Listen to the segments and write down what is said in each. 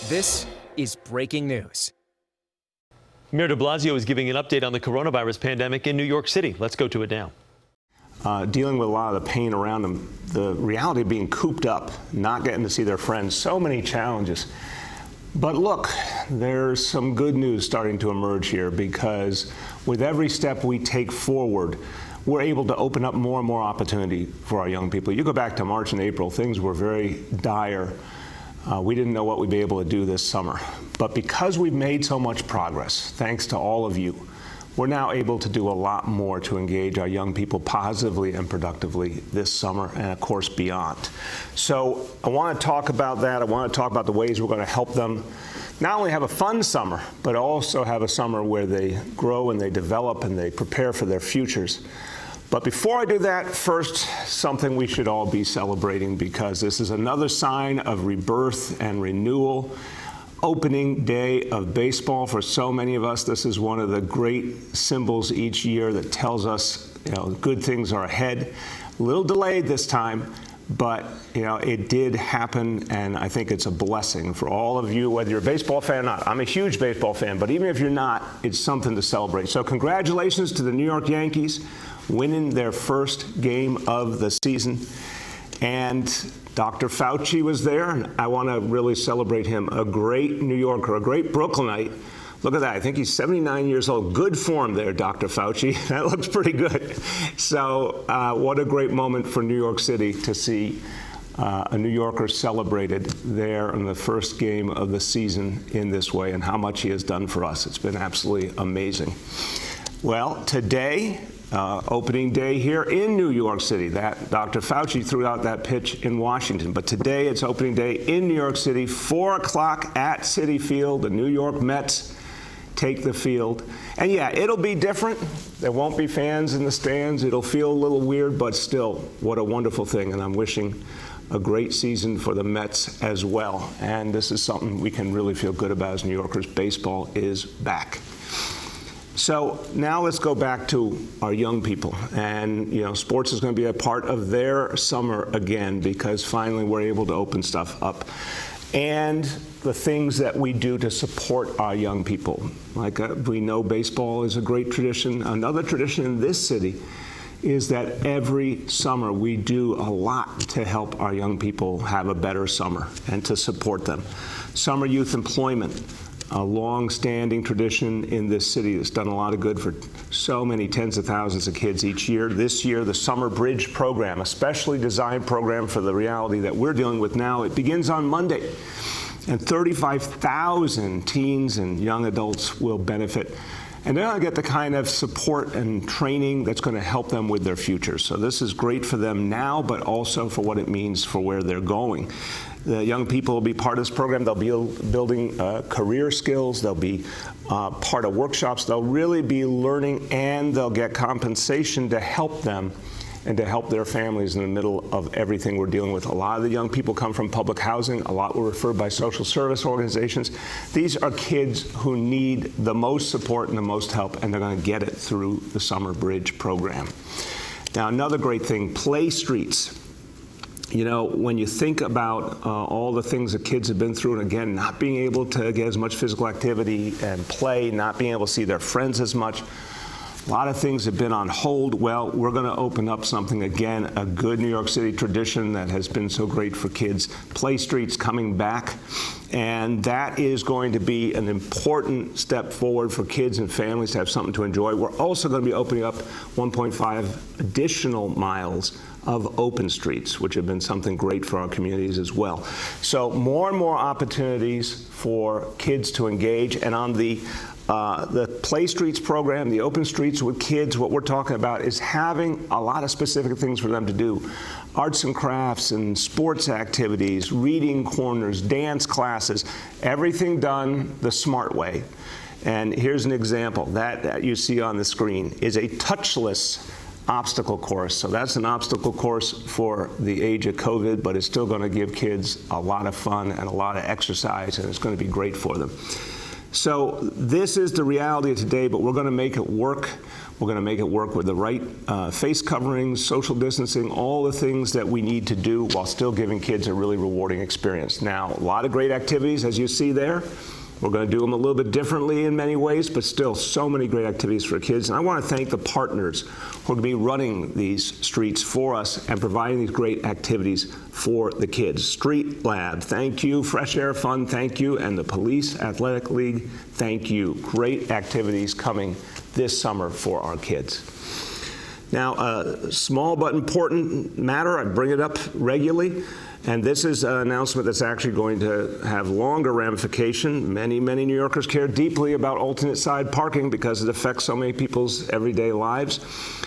This is breaking news. Mayor de Blasio is giving an update on the coronavirus pandemic in New York City. Let's go to it now. Dealing with a lot of the pain around them, the reality of being cooped up, not getting to see their friends, so many challenges. But look, there's some good news starting to emerge here, because with every step we take forward, we're able to open up more and more opportunity for our young people. You go back to March and April, things were very dire. We didn't know what we'd be able to do this summer. But because we've made so much progress, thanks to all of you, we're now able to do a lot more to engage our young people positively and productively this summer and, of course, beyond. So I want to talk about that. I want to talk about the ways we're going to help them not only have a fun summer, but also have a summer where they grow and they develop and they prepare for their futures. But before I do that, first, something we should all be celebrating, because this is another sign of rebirth and renewal. Opening day of baseball for so many of us. This is one of the great symbols each year that tells us, good things are ahead. A little delayed this time, but it did happen, and I think it's a blessing for all of you, whether you're a baseball fan or not. I'm a huge baseball fan, but even if you're not, it's something to celebrate. So congratulations to the New York Yankees winning their first game of the season. And Dr. Fauci was there, and I want to really celebrate him. A great New Yorker, a great Brooklynite. Look at that. I think he's 79 years old. Good form there, Dr. Fauci. That looks pretty good. So what a great moment for New York City to see a New Yorker celebrated there in the first game of the season in this way, and how much he has done for us. It's been absolutely amazing. Well, today, opening day here in New York City. That Dr. Fauci threw out that pitch in Washington, but today it's opening day in New York City, 4 o'clock at Citi Field. The New York Mets take the field. And yeah, it'll be different. There won't be fans in the stands. It'll feel a little weird, but still, what a wonderful thing. And I'm wishing a great season for the Mets as well. And this is something we can really feel good about as New Yorkers. Baseball is back. So now let's go back to our young people. And, sports is going to be a part of their summer again, because finally we're able to open stuff up. And the things that we do to support our young people. Like we know baseball is a great tradition. Another tradition in this city is that every summer we do a lot to help our young people have a better summer and to support them. Summer youth employment, a long-standing tradition in this city that's done a lot of good for so many tens of thousands of kids each year. This year, the Summer Bridge program, a specially designed program for the reality that we're dealing with now. It begins on Monday, and 35,000 teens and young adults will benefit. And they're going to get the kind of support and training that's going to help them with their future. So this is great for them now, but also for what it means for where they're going. The young people will be part of this program. They'll be building career skills. They'll be part of workshops. They'll really be learning, and they'll get compensation to help them and to help their families in the middle of everything we're dealing with. A lot of the young people come from public housing. A lot were referred by social service organizations. These are kids who need the most support and the most help, and they're going to get it through the Summer Bridge program. Now, another great thing, Play Streets. When you think about all the things that kids have been through, and again, not being able to get as much physical activity and play, not being able to see their friends as much, a lot of things have been on hold. Well, we're going to open up something again, a good New York City tradition that has been so great for kids. Play Streets coming back, and that is going to be an important step forward for kids and families to have something to enjoy. We're also going to be opening up 1.5 additional miles of open streets, which have been something great for our communities as well. So more and more opportunities for kids to engage. And on the Play Streets program, the open streets with kids, what we're talking about is having a lot of specific things for them to do. Arts and crafts and sports activities, reading corners, dance classes, everything done the smart way. And here's an example. That you see on the screen is a touchless obstacle course. So that's an obstacle course for the age of COVID, but it's still going to give kids a lot of fun and a lot of exercise, and it's going to be great for them. So this is the reality of today, but we're going to make it work. We're going to make it work with the right face coverings, social distancing, all the things that we need to do while still giving kids a really rewarding experience. Now, a lot of great activities, as you see there. We're going to do them a little bit differently in many ways, but still so many great activities for kids. And I want to thank the partners who are going to be running these streets for us and providing these great activities for the kids. Street Lab, thank you. Fresh Air Fund, thank you. And the Police Athletic League, thank you. Great activities coming this summer for our kids. Now, a small but important matter, I bring it up regularly. And this is an announcement that's actually going to have longer ramification. Many, many New Yorkers care deeply about alternate side parking because it affects so many people's everyday lives.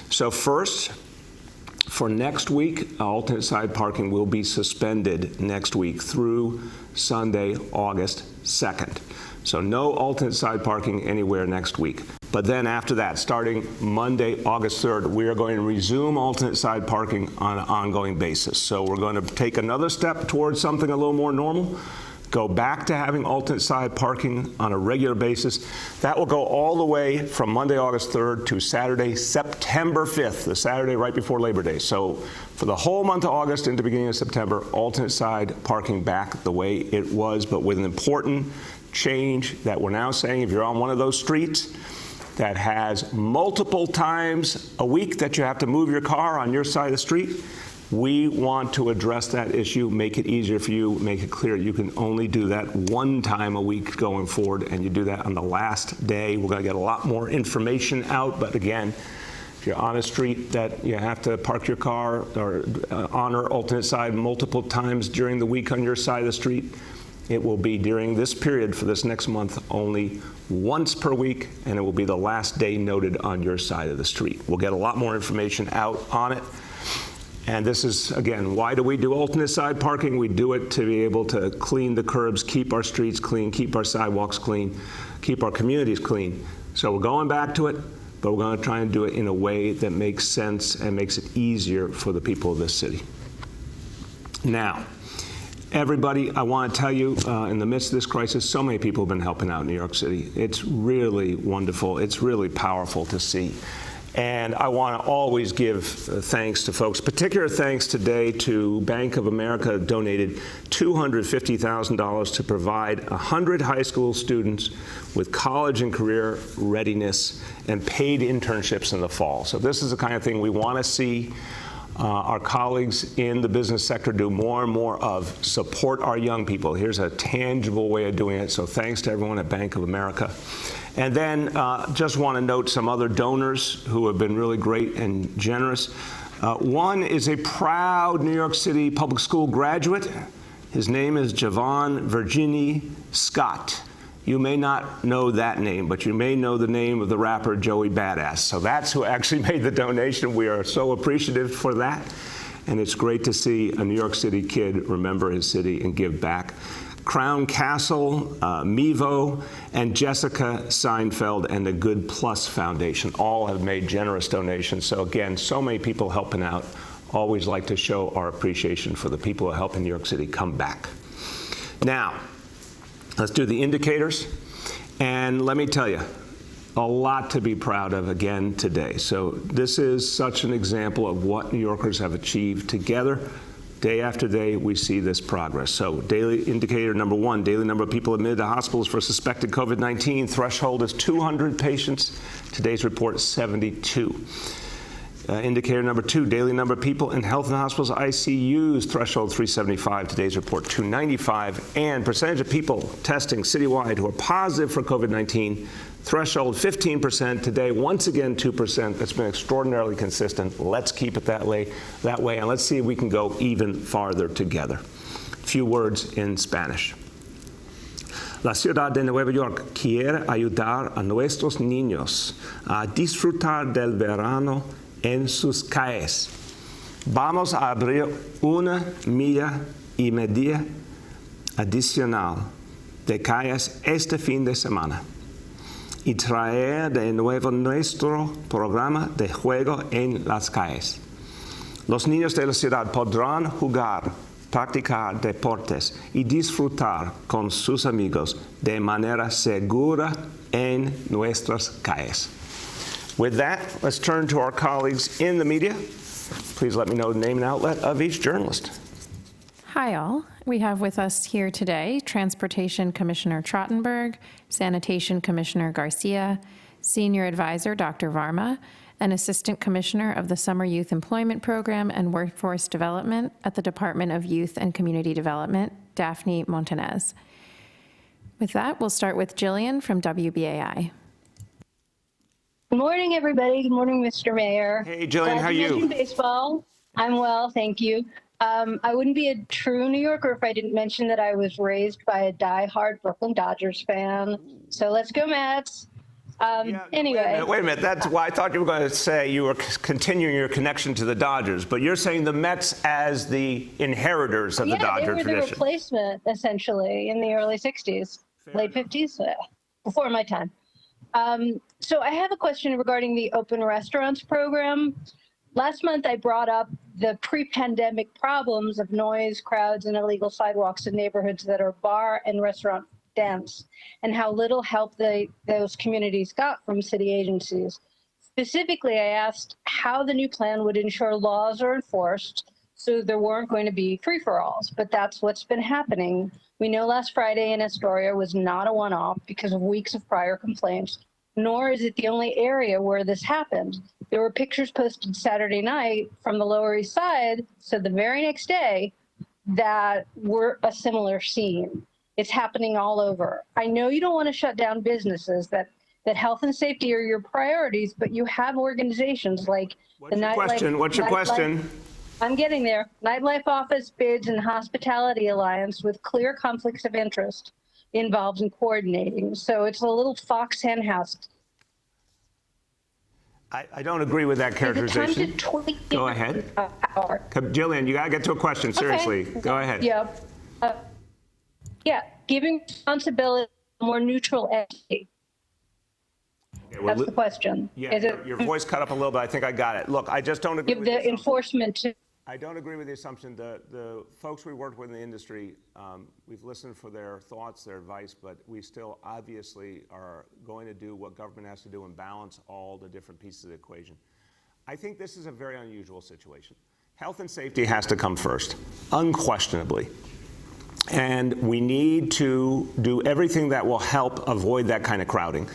So first, for next week, alternate side parking will be suspended next week through Sunday, August 2nd. So no alternate side parking anywhere next week. But then after that, starting Monday, August 3rd, we are going to resume alternate side parking on an ongoing basis. So we're going to take another step towards something a little more normal, go back to having alternate side parking on a regular basis. That will go all the way from Monday, August 3rd to Saturday, September 5th, the Saturday right before Labor Day. So for the whole month of August into the beginning of September, alternate side parking back the way it was, but with an important change that we're now saying if you're on one of those streets that has multiple times a week that you have to move your car on your side of the street, we want to address that issue, make it easier for you, make it clear you can only do that one time a week going forward, and you do that on the last day. We're going to get a lot more information out, but again, if you're on a street that you have to park your car or honor alternate side multiple times during the week on your side of the street, it will be during this period for this next month only once per week, and it will be the last day noted on your side of the street. We'll get a lot more information out on it. And this is, again, why do we do alternate side parking? We do it to be able to clean the curbs, keep our streets clean, keep our sidewalks clean, keep our communities clean. So we're going back to it, but we're going to try and do it in a way that makes sense and makes it easier for the people of this city. Now, everybody, I want to tell you, in the midst of this crisis, so many people have been helping out in New York City. It's really wonderful. It's really powerful to see. And I want to always give thanks to folks. Particular thanks today to Bank of America donated $250,000 to provide 100 high school students with college and career readiness and paid internships in the fall. So this is the kind of thing we want to see our colleagues in the business sector do more and more of. Support our young people. Here's a tangible way of doing it. So thanks to everyone at Bank of America. And then just want to note some other donors who have been really great and generous. One is a proud New York City public school graduate. His name is Javon Virginie Scott. You may not know that name, but you may know the name of the rapper Joey Badass. So that's who actually made the donation. We are so appreciative for that. And it's great to see a New York City kid remember his city and give back. Crown Castle, Mevo, and Jessica Seinfeld and the Good Plus Foundation all have made generous donations. So again, so many people helping out. Always like to show our appreciation for the people who are helping New York City come back. Now, let's do the indicators. And let me tell you, a lot to be proud of again today. So this is such an example of what New Yorkers have achieved together. Day after day, we see this progress. So daily indicator number one, daily number of people admitted to hospitals for suspected COVID-19. Threshold is 200 patients. Today's report is 72. Indicator number two, daily number of people in health and hospitals ICUs, threshold 375. Today's report 295. And percentage of people testing citywide who are positive for COVID-19, threshold 15%. Today, once again, 2%. That's been extraordinarily consistent. Let's keep it that way, and let's see if we can go even farther together. A few words in Spanish. La ciudad de Nueva York quiere ayudar a nuestros niños a disfrutar del verano en sus calles. Vamos a abrir 1,5 millas adicional de calles este fin de semana y traer de nuevo nuestro programa de juego en las calles. Los niños de la ciudad podrán jugar practicar deportes y disfrutar con sus amigos de manera segura en nuestras calles. With that, let's turn to our colleagues in the media. Please let me know the name and outlet of each journalist. Hi, all. We have with us here today Transportation Commissioner Trottenberg, Sanitation Commissioner Garcia, Senior Advisor Dr. Varma, and Assistant Commissioner of the Summer Youth Employment Program and Workforce Development at the Department of Youth and Community Development, Daphne Montanez. With that, we'll start with Jillian from WBAI. Good morning, everybody. Good morning, Mr. Mayor. Hey, Jillian, how are you? Mention baseball. I'm well, thank you. I wouldn't be a true New Yorker if I didn't mention that I was raised by a diehard Brooklyn Dodgers fan. So let's go, Mets. Anyway. Wait a minute. That's why I thought you were going to say you were continuing your connection to the Dodgers, but you're saying the Mets as the inheritors of the Dodger tradition. Yeah, they were the replacement, essentially, in the early 60s, late 50s, before my time. So I have a question regarding the open restaurants program. Last month, I brought up the pre-pandemic problems of noise, crowds, and illegal sidewalks in neighborhoods that are bar and restaurant dense, and how little help those communities got from city agencies. Specifically, I asked how the new plan would ensure laws are enforced so there weren't going to be free-for-alls, but that's what's been happening. We know last Friday in Astoria was not a one-off because of weeks of prior complaints, nor is it the only area where this happened. There were pictures posted Saturday night from the Lower East Side, so the very next day, that were a similar scene. It's happening all over. I know you don't want to shut down businesses, that health and safety are your priorities, but you have organizations like the Nightlife. What's your question? I'm getting there. Nightlife Office Bids and Hospitality Alliance with clear conflicts of interest involved in coordinating. So it's a little fox hen house. I don't agree with that characterization. Go ahead. Jillian, you got to get to a question, seriously. Okay. Go ahead. Yeah, giving responsibility to a more neutral entity. Okay, well, that's the question. Yeah, your voice cut up a little bit. I think I got it. Look, I just don't agree with the enforcement to. I don't agree with the assumption. The folks we work with in the industry, we've listened for their thoughts, their advice, but we still obviously are going to do what government has to do and balance all the different pieces of the equation. I think this is a very unusual situation. Health and safety has to come first, unquestionably. And we need to do everything that will help avoid that kind of crowding.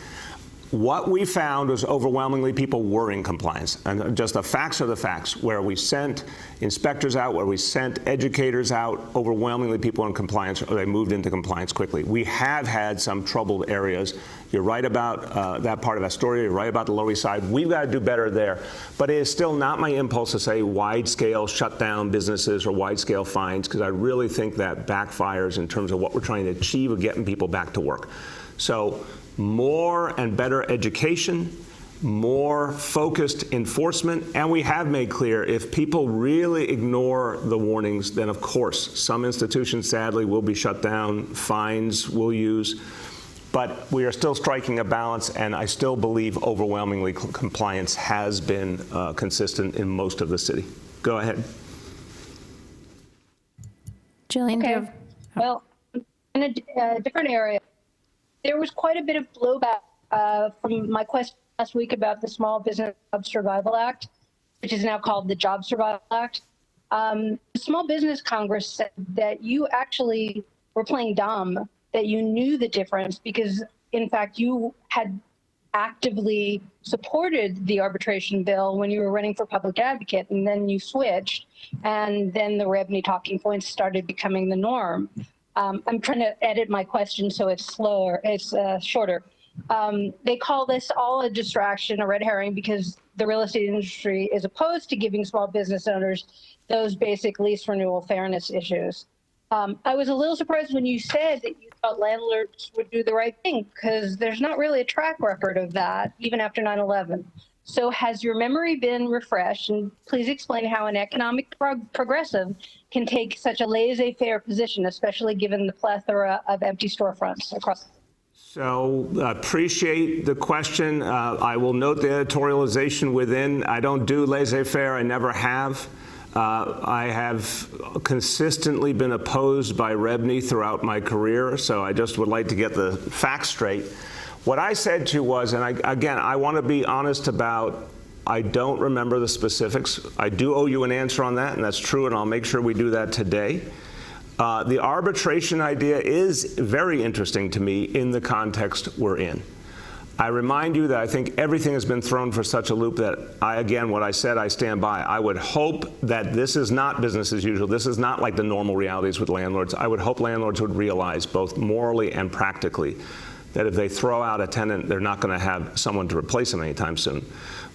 What we found was overwhelmingly people were in compliance. And just the facts are the facts. Where we sent inspectors out, where we sent educators out, overwhelmingly people in compliance, or they moved into compliance quickly. We have had some troubled areas. You're right about that part of Astoria. You're right about the Lower East Side. We've got to do better there. But it is still not my impulse to say wide-scale shut down businesses or wide-scale fines, because I really think that backfires in terms of what we're trying to achieve of getting people back to work. So more and better education, more focused enforcement, and we have made clear if people really ignore the warnings, then of course some institutions sadly will be shut down, fines will use, but we are still striking a balance, and I still believe overwhelmingly compliance has been consistent in most of the city. Go ahead. Jillian, okay. Well, in a different area, there was quite a bit of blowback from my question last week about the Small Business Job Survival Act, which is now called the Job Survival Act. The Small Business Congress said that you actually were playing dumb, that you knew the difference because, in fact, you had actively supported the arbitration bill when you were running for public advocate, and then you switched, and then the revenue talking points started becoming the norm. I'm trying to edit my question so it's slower, it's shorter. They call this all a distraction, a red herring, because the real estate industry is opposed to giving small business owners those basic lease renewal fairness issues. I was a little surprised when you said that you thought landlords would do the right thing, because there's not really a track record of that, even after 9/11. So has your memory been refreshed? And please explain how an economic progressive can take such a laissez-faire position, especially given the plethora of empty storefronts across. So appreciate the question. I will note the editorialization within. I don't do laissez-faire. I never have. I have consistently been opposed by Rebney throughout my career, so I just would like to get the facts straight. What I said to you was, and I want to be honest about, I don't remember the specifics. I do owe you an answer on that, and that's true, and I'll make sure we do that today. The arbitration idea is very interesting to me in the context we're in. I remind you that I think everything has been thrown for such a loop that what I said, I stand by. I would hope that this is not business as usual. This is not like the normal realities with landlords. I would hope landlords would realize, both morally and practically, that if they throw out a tenant, they're not going to have someone to replace them anytime soon.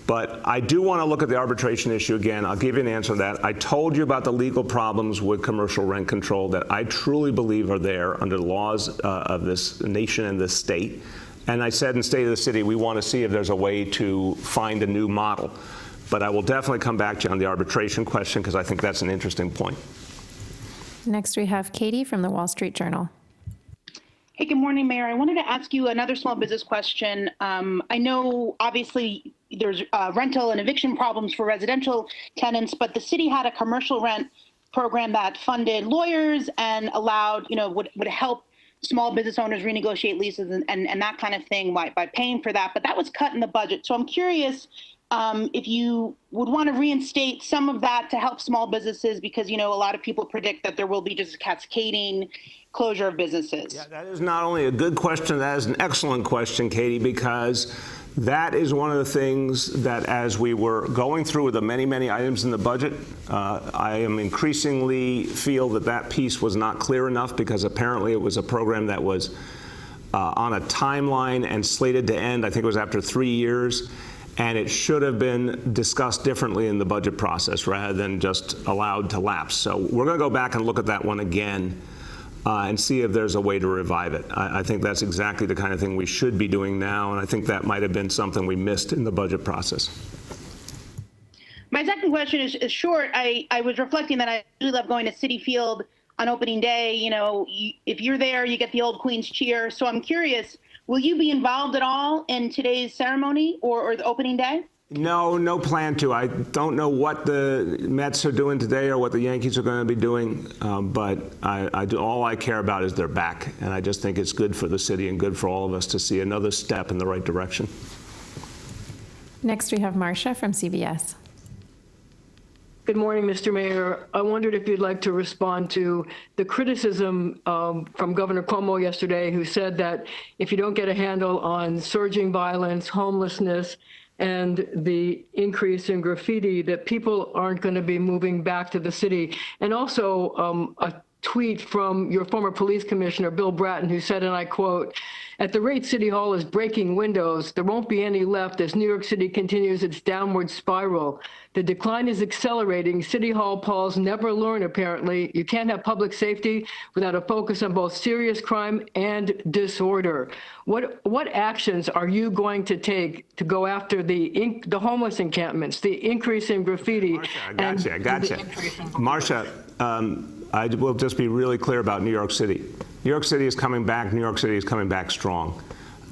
But I do want to look at the arbitration issue again. I'll give you an answer to that. I told you about the legal problems with commercial rent control that I truly believe are there under the laws of this nation and this state. And I said in State of the City, we want to see if there's a way to find a new model. But I will definitely come back to you on the arbitration question, because I think that's an interesting point. Next, we have Katie from the Wall Street Journal. Hey, good morning, Mayor. I wanted to ask you another small business question. I know, obviously, there's rental and eviction problems for residential tenants, but the city had a commercial rent program that funded lawyers and allowed, would help small business owners renegotiate leases and that kind of thing by paying for that. But that was cut in the budget. So I'm curious if you would want to reinstate some of that to help small businesses, because, a lot of people predict that there will be just a cascading closure of businesses. Yeah, that is not only a good question, that is an excellent question, Katie, because that is one of the things that, as we were going through the many, many items in the budget, I am increasingly feel that piece was not clear enough, because apparently it was a program that was on a timeline and slated to end. I think it was after 3 years, and it should have been discussed differently in the budget process rather than just allowed to lapse. So we're going to go back and look at that one again and see if there's a way to revive it. I think that's exactly the kind of thing we should be doing now, and I think that might have been something we missed in the budget process. My second question is short. I was reflecting that I really love going to Citi Field on opening day. If you're there, you get the old Queen's cheer. So I'm curious, will you be involved at all in today's ceremony or the opening day? No plan to. I don't know what the Mets are doing today or what the Yankees are going to be doing, but all I care about is they're back, and I just think it's good for the city and good for all of us to see another step in the right direction. Next, we have Marcia from CBS. Good morning, Mr. Mayor. I wondered if you'd like to respond to the criticism from Governor Cuomo yesterday, who said that if you don't get a handle on surging violence, homelessness, and the increase in graffiti, that people aren't going to be moving back to the city. And also a tweet from your former police commissioner, Bill Bratton, who said, and I quote, "At the rate City Hall is breaking windows, there won't be any left as New York City continues its downward spiral. The decline is accelerating. City Hall Pauls never learn, apparently. You can't have public safety without a focus on both serious crime and disorder." What actions are you going to take to go after the homeless encampments, the increase in graffiti? Marcia, I gotcha. Marcia, I will just be really clear about New York City. New York City is coming back. New York City is coming back strong.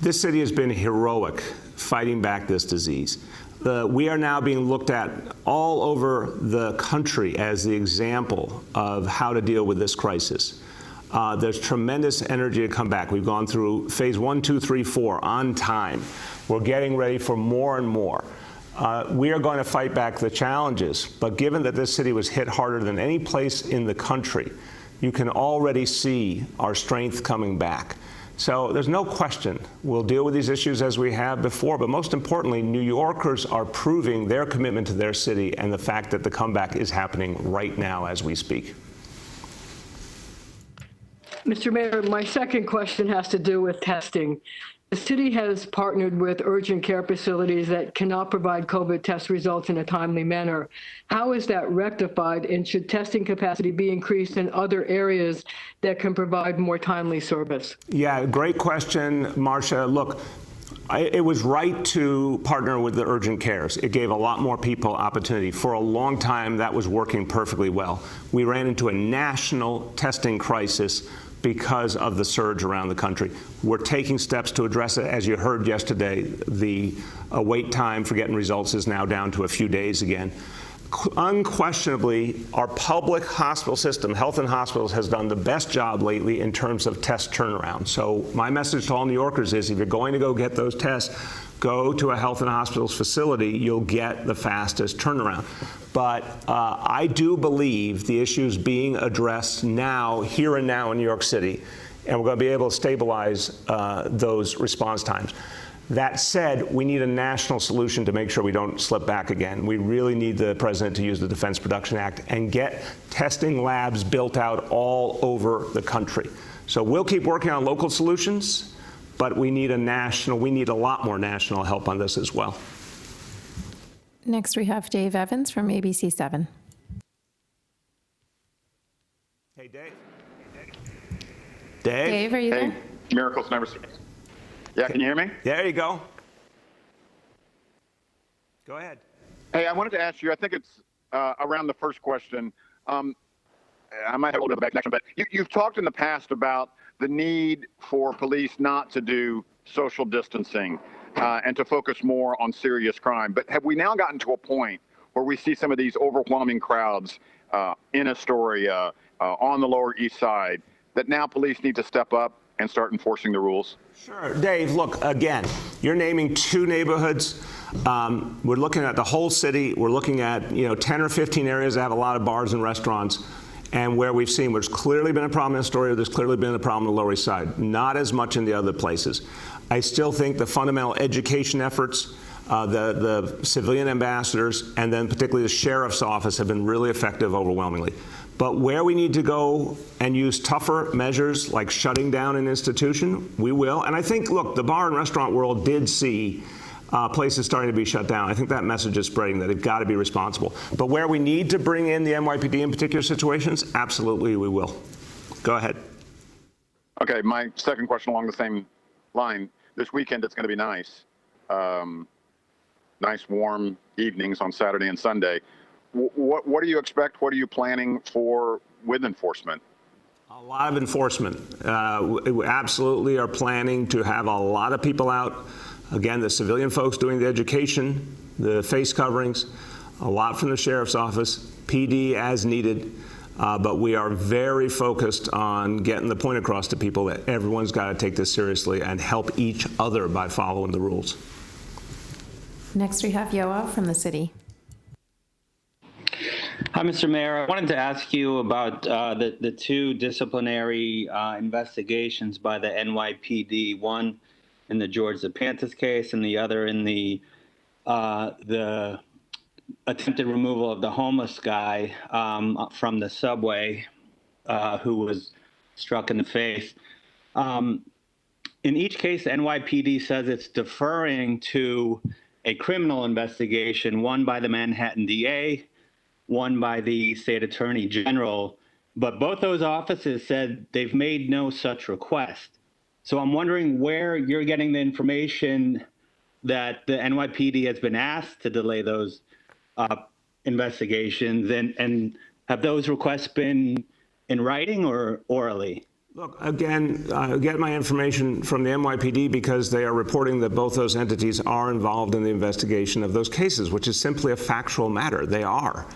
This city has been heroic fighting back this disease. We are now being looked at all over the country as the example of how to deal with this crisis. There's tremendous energy to come back. We've gone through phase 1, 2, 3, 4 on time. We're getting ready for more and more. We are going to fight back the challenges, but given that this city was hit harder than any place in the country, you can already see our strength coming back. So there's no question we'll deal with these issues as we have before, but most importantly, New Yorkers are proving their commitment to their city and the fact that the comeback is happening right now as we speak. Mr. Mayor, my second question has to do with testing. The city has partnered with urgent care facilities that cannot provide COVID test results in a timely manner. How is that rectified, and should testing capacity be increased in other areas that can provide more timely service? Yeah, great question, Marcia. Look, it was right to partner with the urgent cares. It gave a lot more people opportunity. For a long time, that was working perfectly well. We ran into a national testing crisis because of the surge around the country. We're taking steps to address it. As you heard yesterday, the wait time for getting results is now down to a few days again. unquestionably, our public hospital system, health and hospitals, has done the best job lately in terms of test turnaround. So my message to all New Yorkers is, if you're going to go get those tests, go to a health and hospitals facility. You'll get the fastest turnaround. But I do believe the issues being addressed now, here and now in New York City, and we're going to be able to stabilize those response times. That said, we need a national solution to make sure we don't slip back again. We really need the president to use the Defense Production Act and get testing labs built out all over the country. So we'll keep working on local solutions, but we need a lot more national help on this as well. Next, we have Dave Evans from ABC7. Hey, Dave. Dave, are you there? Miracles never cease. Yeah, can you hear me? There you go. Go ahead. Hey, I wanted to ask you, I think it's around the first question. I might have a little bit of a back connection, but you've talked in the past about the need for police not to do social distancing and to focus more on serious crime. But have we now gotten to a point where we see some of these overwhelming crowds in Astoria, on the Lower East Side, that now police need to step up and start enforcing the rules? Sure. Dave, look, again, you're naming two neighborhoods. We're looking at the whole city. We're looking at 10 or 15 areas that have a lot of bars and restaurants. And where we've seen, there's clearly been a problem in Astoria, there's clearly been a problem on the Lower East Side. Not as much in the other places. I still think the fundamental education efforts, the civilian ambassadors, and then particularly the sheriff's office have been really effective overwhelmingly. But where we need to go and use tougher measures like shutting down an institution, we will. And I think, look, the bar and restaurant world did see places starting to be shut down. I think that message is spreading that they've got to be responsible. But where we need to bring in the NYPD in particular situations, absolutely we will. Go ahead. Okay, my second question along the same line. This weekend it's going to be nice. Nice warm evenings on Saturday and Sunday. What do you expect? What are you planning for with enforcement? A lot of enforcement. We absolutely are planning to have a lot of people out. Again, the civilian folks doing the education, the face coverings, a lot from the sheriff's office, PD as needed. But we are very focused on getting the point across to people that everyone's got to take this seriously and help each other by following the rules. Next, we have Yoav from the city. Hi, Mr. Mayor. I wanted to ask you about the two disciplinary investigations by the NYPD, one in the George Zapantis case and the other in the attempted removal of the homeless guy from the subway who was struck in the face. In each case, the NYPD says it's deferring to a criminal investigation, one by the Manhattan DA, one by the state attorney general, but both those offices said they've made no such request. So I'm wondering where you're getting the information that the NYPD has been asked to delay those investigations, and have those requests been in writing or orally? Look, again, I get my information from the NYPD because they are reporting that both those entities are involved in the investigation of those cases, which is simply a factual matter. They are.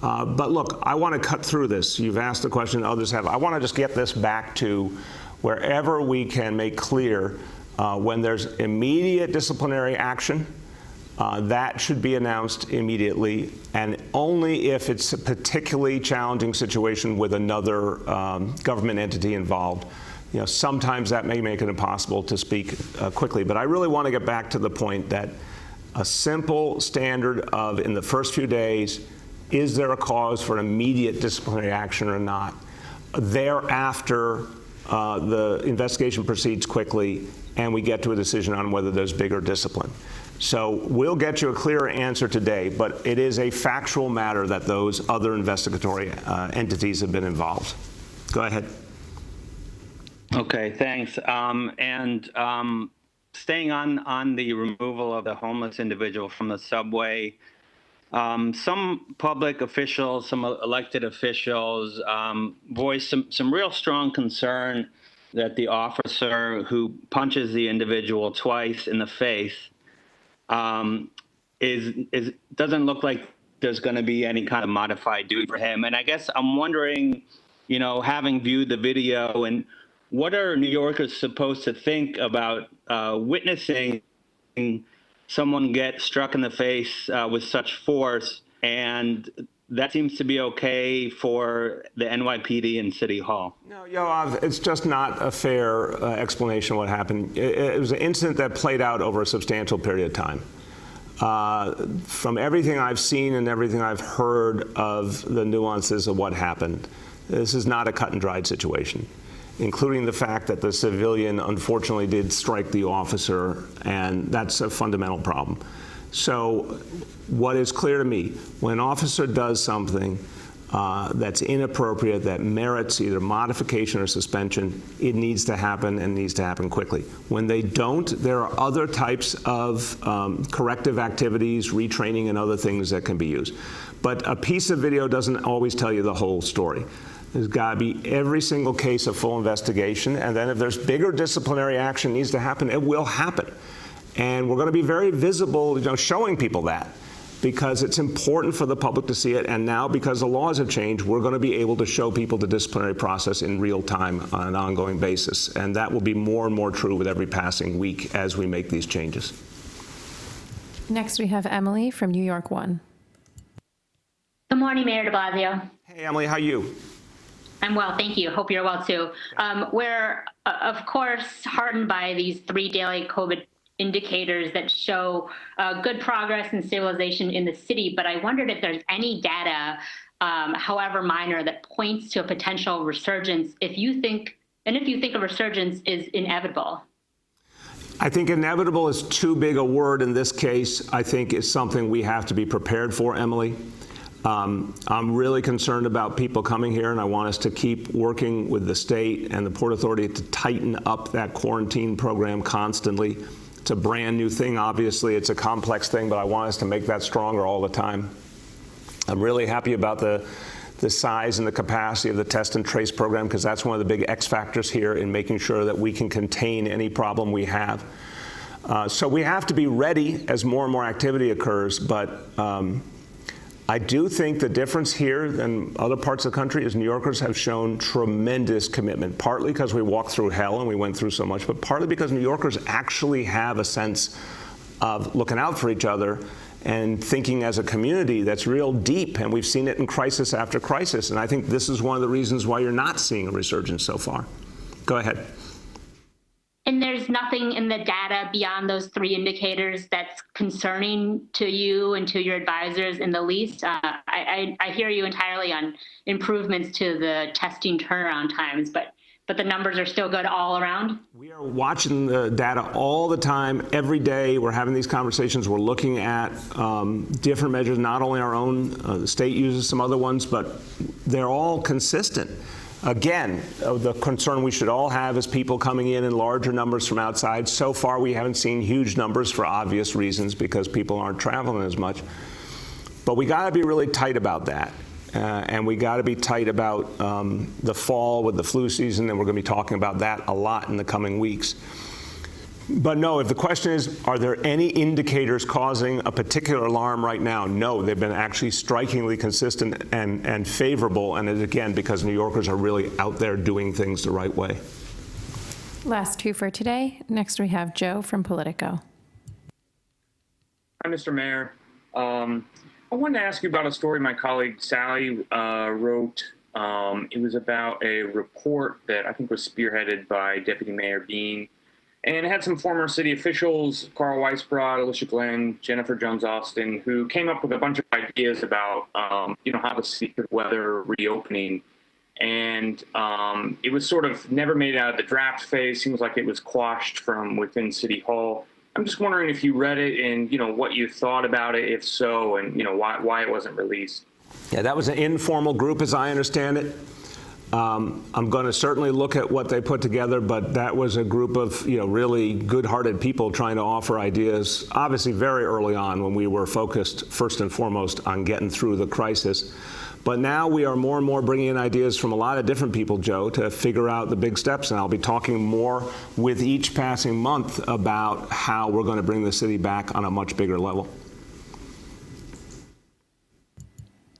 But look, I want to cut through this. You've asked the question, others have. I want to just get this back to wherever we can make clear when there's immediate disciplinary action, that should be announced immediately, and only if it's a particularly challenging situation with another government entity involved. Sometimes that may make it impossible to speak quickly. But I really want to get back to the point that a simple standard of, in the first few days, is there a cause for immediate disciplinary action or not? Thereafter, the investigation proceeds quickly, and we get to a decision on whether there's bigger discipline. So we'll get you a clearer answer today, but it is a factual matter that those other investigatory entities have been involved. Go ahead. Okay, thanks. Staying on the removal of the homeless individual from the subway, some public officials, some elected officials voiced some real strong concern that the officer who punches the individual twice in the face doesn't look like there's going to be any kind of modified duty for him. And I guess I'm wondering, having viewed the video, and what are New Yorkers supposed to think about witnessing someone get struck in the face with such force? And that seems to be okay for the NYPD and City Hall. No, Yoav, it's just not a fair explanation of what happened. It was an incident that played out over a substantial period of time. From everything I've seen and everything I've heard of the nuances of what happened, this is not a cut and dried situation, including the fact that the civilian unfortunately did strike the officer, and that's a fundamental problem. So what is clear to me, when an officer does something that's inappropriate, that merits either modification or suspension, it needs to happen and needs to happen quickly. When they don't, there are other types of corrective activities, retraining, and other things that can be used. But a piece of video doesn't always tell you the whole story. There's got to be every single case of full investigation, and then if there's bigger disciplinary action needs to happen, it will happen. And we're going to be very visible, showing people that, because it's important for the public to see it. And now, because the laws have changed, we're going to be able to show people the disciplinary process in real time on an ongoing basis. And that will be more and more true with every passing week as we make these changes. Next, we have Emily from New York 1. Good morning, Mayor de Blasio. Hey, Emily, how are you? I'm well, thank you. Hope you're well, too. We're, of course, heartened by these 3 daily COVID indicators that show good progress and stabilization in the city, but I wondered if there's any data, however minor, that points to a potential resurgence, if you think a resurgence is inevitable. I think inevitable is too big a word in this case. I think it's something we have to be prepared for, Emily. I'm really concerned about people coming here, and I want us to keep working with the state and the Port Authority to tighten up that quarantine program constantly. It's a brand new thing, obviously. It's a complex thing, but I want us to make that stronger all the time. I'm really happy about the size and the capacity of the test and trace program, because that's one of the big X factors here in making sure that we can contain any problem we have. So we have to be ready as more and more activity occurs, but I do think the difference here than other parts of the country is New Yorkers have shown tremendous commitment, partly because we walked through hell and we went through so much, but partly because New Yorkers actually have a sense of looking out for each other and thinking as a community that's real deep, and we've seen it in crisis after crisis. And I think this is one of the reasons why you're not seeing a resurgence so far. Go ahead. And there's nothing in the data beyond those 3 indicators that's concerning to you and to your advisors in the least. I hear you entirely on improvements to the testing turnaround times, but the numbers are still good all around? We are watching the data all the time, every day. We're having these conversations. We're looking at different measures, not only our own. The state uses some other ones, but they're all consistent. Again, the concern we should all have is people coming in larger numbers from outside. So far, we haven't seen huge numbers for obvious reasons, because people aren't traveling as much. But we got to be really tight about that. And we got to be tight about the fall with the flu season, and we're going to be talking about that a lot in the coming weeks. But no, if the question is, are there any indicators causing a particular alarm right now? No, they've been actually strikingly consistent and favorable, and again, because New Yorkers are really out there doing things the right way. Last 2 for today. Next, we have Joe from Politico. Hi, Mr. Mayor. I wanted to ask you about a story my colleague Sally wrote. It was about a report that I think was spearheaded by Deputy Mayor Bean. And it had some former city officials, Carl Weisbrod, Alicia Glenn, Jennifer Jones-Austin, who came up with a bunch of ideas about, how the city could weather reopening. And it was sort of never made out of the draft phase. Seems like it was quashed from within City Hall. I'm just wondering if you read it and, what you thought about it, if so, and, why it wasn't released. Yeah, that was an informal group, as I understand it. I'm going to certainly look at what they put together, but that was a group of, really good-hearted people trying to offer ideas, obviously very early on when we were focused first and foremost on getting through the crisis. But now we are more and more bringing in ideas from a lot of different people, Joe, to figure out the big steps. And I'll be talking more with each passing month about how we're going to bring the city back on a much bigger level.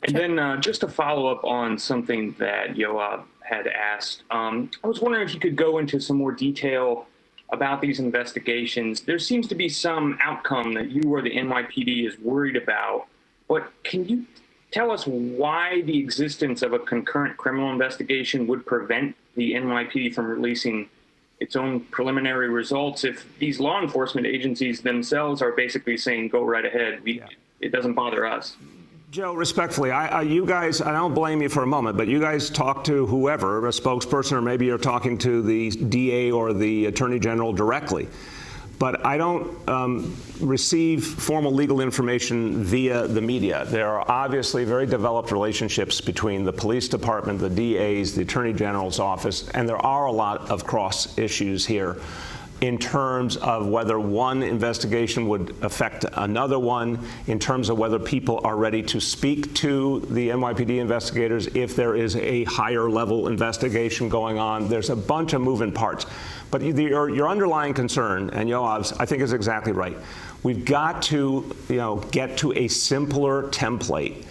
And then just to follow up on something that Yoav had asked, I was wondering if you could go into some more detail about these investigations. There seems to be some outcome that you or the NYPD is worried about, but can you tell us why the existence of a concurrent criminal investigation would prevent the NYPD from releasing its own preliminary results if these law enforcement agencies themselves are basically saying, go right ahead, it doesn't bother us? Joe, respectfully, you guys, I don't blame you for a moment, but you guys talk to whoever, a spokesperson, or maybe you're talking to the DA or the Attorney General directly. But I don't receive formal legal information via the media. There are obviously very developed relationships between the police department, the DAs, the Attorney General's office, and there are a lot of cross issues here in terms of whether one investigation would affect another one, in terms of whether people are ready to speak to the NYPD investigators if there is a higher level investigation going on. There's a bunch of moving parts. But your underlying concern, and Yoav's, I think is exactly right. We've got to, get to a simpler template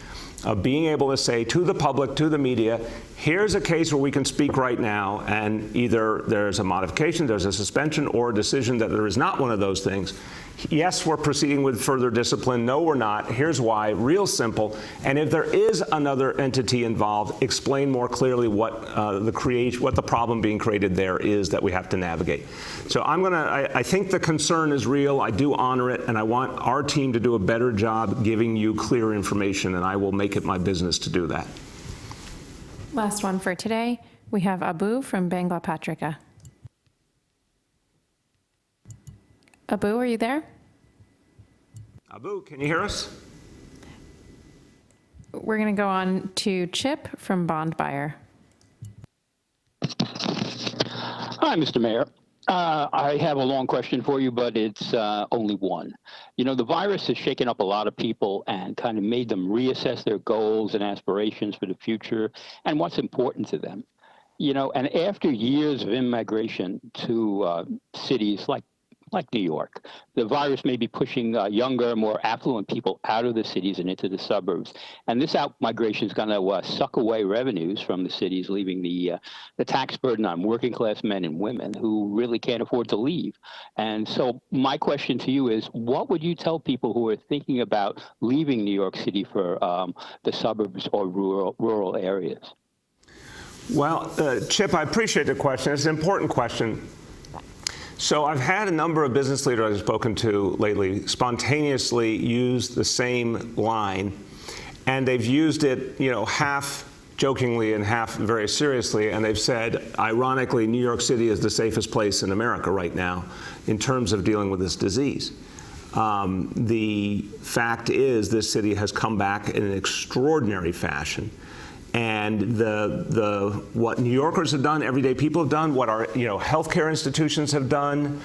of being able to say to the public, to the media, here's a case where we can speak right now, and either there's a modification, there's a suspension, or a decision that there is not one of those things. Yes, we're proceeding with further discipline. No, we're not. Here's why. Real simple. And if there is another entity involved, explain more clearly what the problem being created there is that we have to navigate. So I think the concern is real. I do honor it, and I want our team to do a better job giving you clear information, and I will make it my business to do that. Last one for today. We have Abu from Bangla Patrika. Abu, are you there? Abu, can you hear us? We're going to go on to Chip from Bond Buyer. Hi, Mr. Mayor. I have a long question for you, but it's only one. The virus has shaken up a lot of people and kind of made them reassess their goals and aspirations for the future and what's important to them. And after years of immigration to cities like New York, the virus may be pushing younger, more affluent people out of the cities and into the suburbs. And this out-migration is going to suck away revenues from the cities, leaving the tax burden on working class men and women who really can't afford to leave. And so my question to you is, what would you tell people who are thinking about leaving New York City for the suburbs or rural areas? Well, Chip, I appreciate the question. It's an important question. So I've had a number of business leaders I've spoken to lately spontaneously use the same line, and they've used it, half jokingly and half very seriously, and they've said, ironically, New York City is the safest place in America right now in terms of dealing with this disease. The fact is this city has come back in an extraordinary fashion. And what New Yorkers have done, everyday people have done, what our healthcare institutions have done,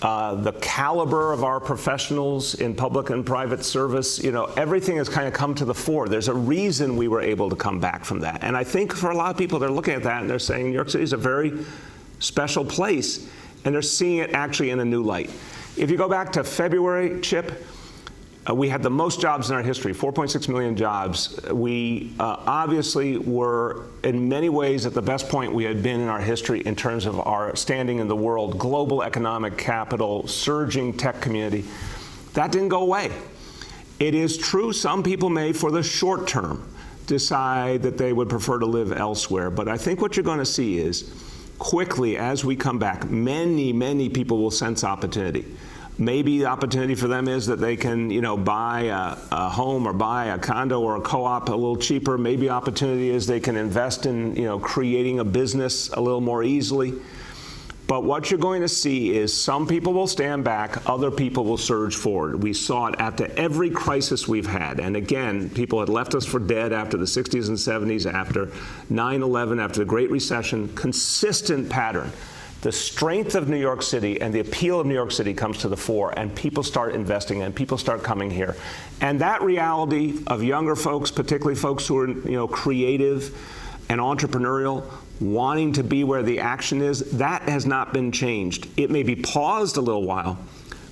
the caliber of our professionals in public and private service, everything has kind of come to the fore. There's a reason we were able to come back from that. And I think for a lot of people, they're looking at that and they're saying New York City is a very special place, and they're seeing it actually in a new light. If you go back to February, Chip, we had the most jobs in our history, 4.6 million jobs. We obviously were, in many ways, at the best point we had been in our history in terms of our standing in the world, global economic capital, surging tech community. That didn't go away. It is true some people may, for the short term, decide that they would prefer to live elsewhere. But I think what you're going to see is, quickly, as we come back, many, many people will sense opportunity. Maybe the opportunity for them is that they can, buy a home or buy a condo or a co-op a little cheaper. Maybe opportunity is they can invest in, creating a business a little more easily. But what you're going to see is some people will stand back, other people will surge forward. We saw it after every crisis we've had. And again, people had left us for dead after the 60s and 70s, after 9/11, after the Great Recession. Consistent pattern. The strength of New York City and the appeal of New York City comes to the fore, and people start investing and people start coming here. And that reality of younger folks, particularly folks who are creative and entrepreneurial, wanting to be where the action is, that has not been changed. It may be paused a little while,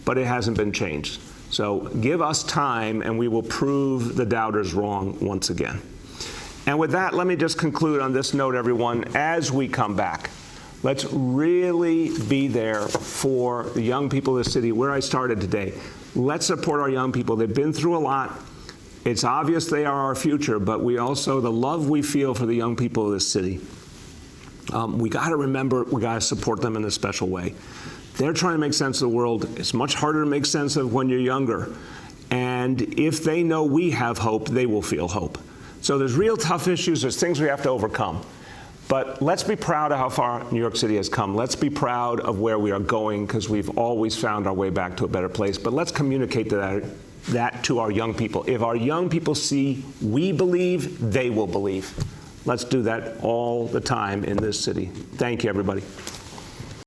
but it hasn't been changed. So give us time and we will prove the doubters wrong once again. And with that, let me just conclude on this note, everyone. As we come back, let's really be there for the young people of the city, where I started today. Let's support our young people. They've been through a lot. It's obvious they are our future, but we also, the love we feel for the young people of this city, we got to remember, we got to support them in a special way. They're trying to make sense of the world. It's much harder to make sense of when you're younger. And if they know we have hope, they will feel hope. So there's real tough issues. There's things we have to overcome. But let's be proud of how far New York City has come. Let's be proud of where we are going, because we've always found our way back to a better place. But let's communicate that to our young people. If our young people see we believe, they will believe. Let's do that all the time in this city. Thank you, everybody.